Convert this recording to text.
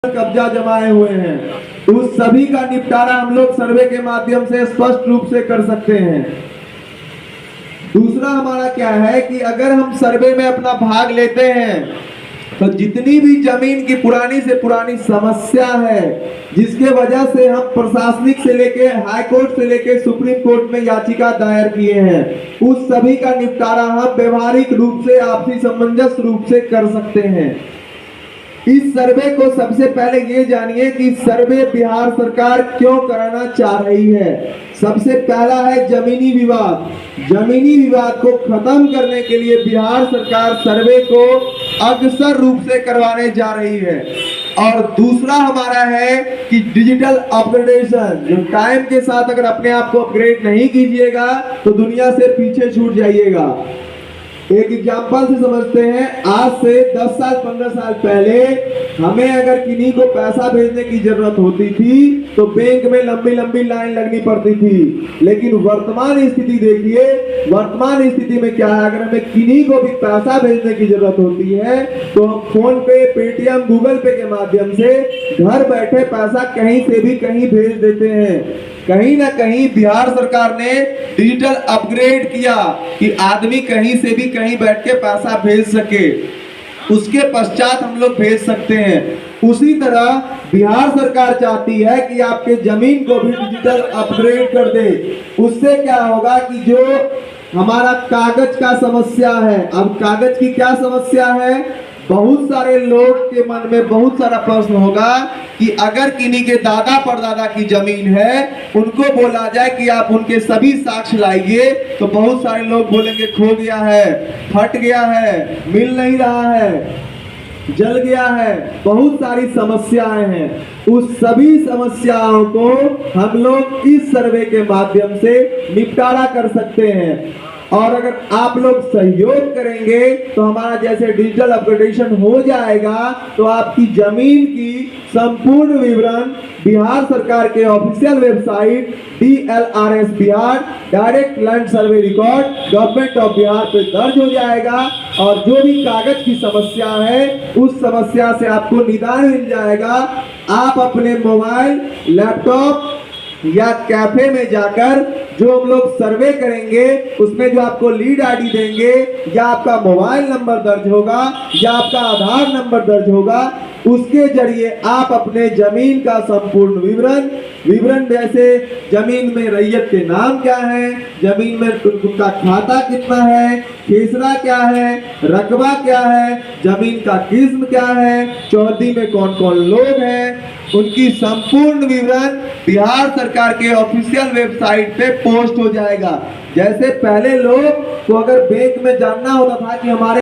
कब्जा जमाए हुए हैं, उस सभी का निपटारा हम लोग सर्वे के माध्यम से स्पष्ट रूप से कर सकते हैं। दूसरा हमारा क्या है कि अगर हम सर्वे में अपना भाग लेते हैं तो जितनी भी जमीन की पुरानी से पुरानी समस्या है, जिसके वजह से हम प्रशासनिक से लेके हाई कोर्ट से लेके सुप्रीम कोर्ट में याचिका दायर किए हैं, उस सभी का निपटारा हम व्यवहारिक रूप से आपसी सामंजस्य रूप से कर सकते हैं। इस सर्वे को सबसे पहले ये जानिए कि सर्वे बिहार सरकार क्यों कराना चाह रही है। सबसे पहला है जमीनी विवाद। जमीनी विवाद को खत्म करने के लिए बिहार सरकार सर्वे को अग्रसर रूप से करवाने जा रही है। और दूसरा हमारा है कि डिजिटल अपग्रेडेशन, जो टाइम के साथ अगर अपने आप को अपग्रेड नहीं कीजिएगा तो दुनिया से पीछे छूट जाइएगा। एक एग्जाम्पल से समझते हैं, आज से 10 साल 15 साल पहले हमें अगर किन्हीं को पैसा भेजने की जरूरत होती थी तो बैंक में लंबी लंबी लाइन लगनी पड़ती थी। लेकिन वर्तमान स्थिति देखिए, वर्तमान स्थिति में क्या है, अगर हमें किन्हीं को भी पैसा भेजने की जरूरत होती है तो हम फोन पे, पेटीएम, गूगल पे के माध्यम से घर बैठे पैसा कहीं से भी कहीं भेज देते हैं। कहीं ना कहीं बिहार सरकार ने डिजिटल अपग्रेड किया कि आदमी कहीं से भी कहीं बैठ के पैसा भेज सके, उसके पश्चात हम लोग भेज सकते हैं। उसी तरह बिहार सरकार चाहती है कि आपके जमीन को भी डिजिटल अपग्रेड कर दे। उससे क्या होगा कि जो हमारा कागज का समस्या है, अब कागज की क्या समस्या है, बहुत सारे लोग के मन में बहुत सारा प्रश्न होगा कि अगर किन्हीं के दादा परदादा की जमीन है, उनको बोला जाए कि आप उनके सभी साक्ष्य लाइए, तो बहुत सारे लोग बोलेंगे खो गया है, फट गया है, मिल नहीं रहा है, जल गया है, बहुत सारी समस्याएं हैं। उस सभी समस्याओं को हम लोग इस सर्वे के माध्यम से निपटारा कर सकते हैं। और अगर आप लोग सहयोग करेंगे तो हमारा जैसे डिजिटल अपग्रेडेशन हो जाएगा तो आपकी जमीन की संपूर्ण विवरण बिहार सरकार के official website DLRS Bihar, direct land survey record, government of Bihar पे दर्ज हो जाएगा। और जो भी कागज की समस्या है उस समस्या से आपको निदान मिल जाएगा। आप अपने मोबाइल, लैपटॉप या कैफे में जाकर जो हम लोग सर्वे करेंगे उसमें जो आपको लीड आईडी देंगे, या आपका मोबाइल नंबर दर्ज होगा या आपका आधार नंबर दर्ज होगा, उसके जरिए आप अपने जमीन का संपूर्ण विवरण जैसे जमीन में रैयत के नाम क्या है, जमीन में उनका खाता कितना है, खेसरा क्या है, रकबा क्या है, जमीन का किस्म क्या है, चौहदी में कौन कौन लोग हैं, उनकी संपूर्ण विवरण बिहार सरकार के ऑफिशियल वेबसाइट पे पोस्ट हो जाएगा। जैसे पहले लोग को अगर बैंक में जानना होता था कि हमारे